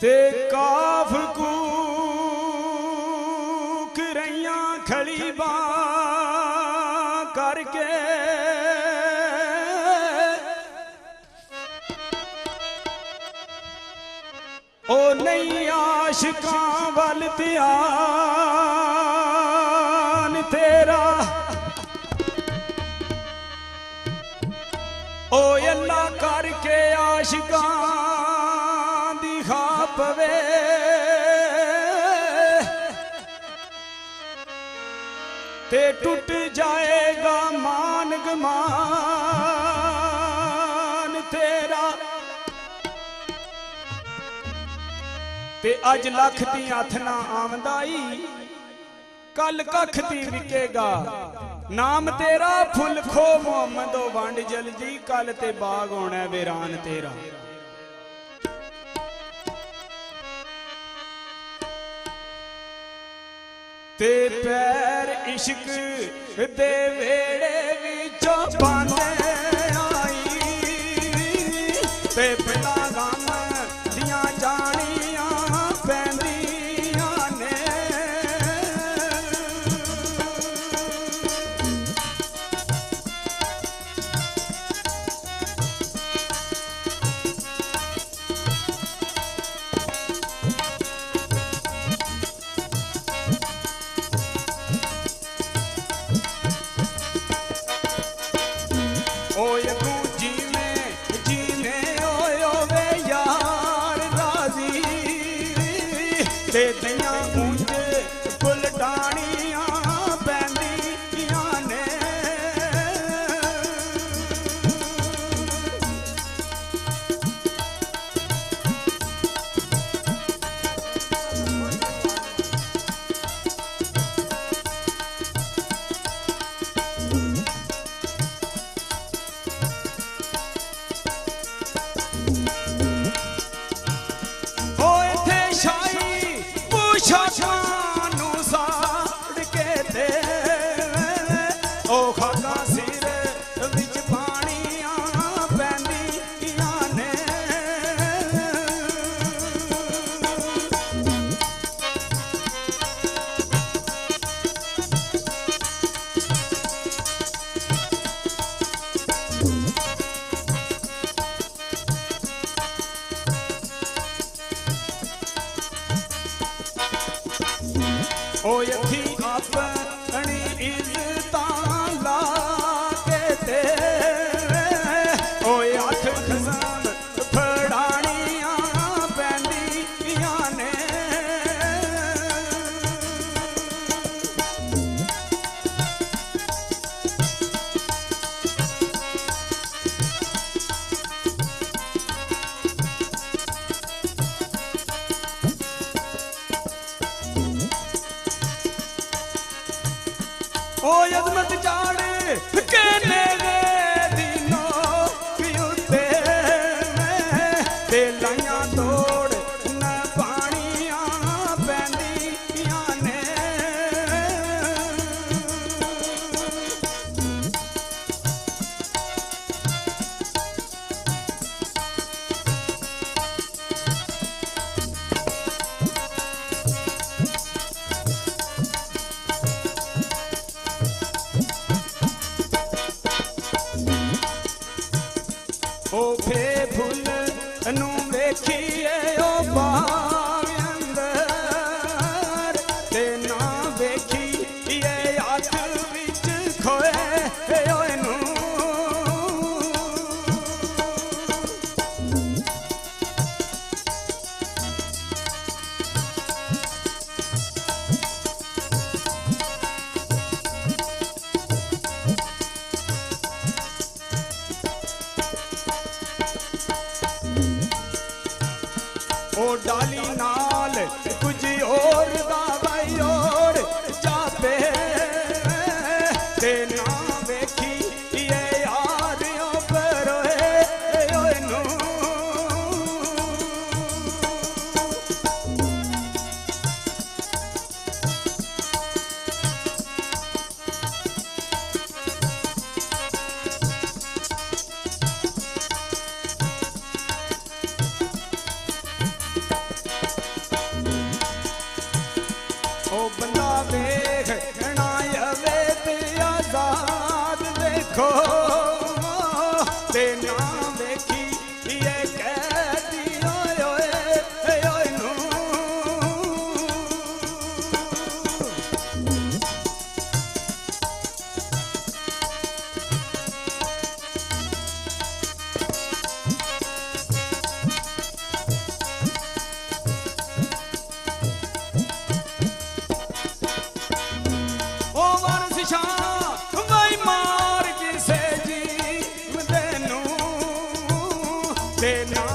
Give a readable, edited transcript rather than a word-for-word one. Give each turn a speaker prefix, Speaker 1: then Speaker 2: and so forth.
Speaker 1: ते काफ कूक रैया खड़ी बा करके ओ नहीं आशिकां वल ध्यान तेरा ओ अल्लाह करके आशिकां दी खा पवे ते टूट जाएगा मान गमान तेरा ते अज लख दी हथ ना आमदाई कल कख दी विकेगा नाम तेरा फुल खो मोहम्मदो वंड जलदी कल ते बाग होना वीरान तेरा ते पैर इश्क दे वेड़े विचों पांदे आई ते पिता गम दियां जानियां पैंदियां ने ओए तू जीने ओयो वे यार राजी ते दियां ऊंच गुलडानियां पैंदियां ने ओए थी अपनी इज्जतां ला के ते ओए हथ खजान फड़ानियां पैंदियां ने ओ अजमत चाड़े के मेरे दिनों पियुते ते लाइयां तोड़ न पानियां पैंदियां ने ओ फे फुल नू वेखिए ओ बाग अंदर ते ना वेखिए हथ विच खोए ओए नू ओ डाली नाल कुछ और दा भाई और चापे ते ना वेखी ये यार पर ओए नू खो ते ना देखी ये कहती ओए ओए ओए नू ओ वर्षा वही मार किसे जी तेनू ते ना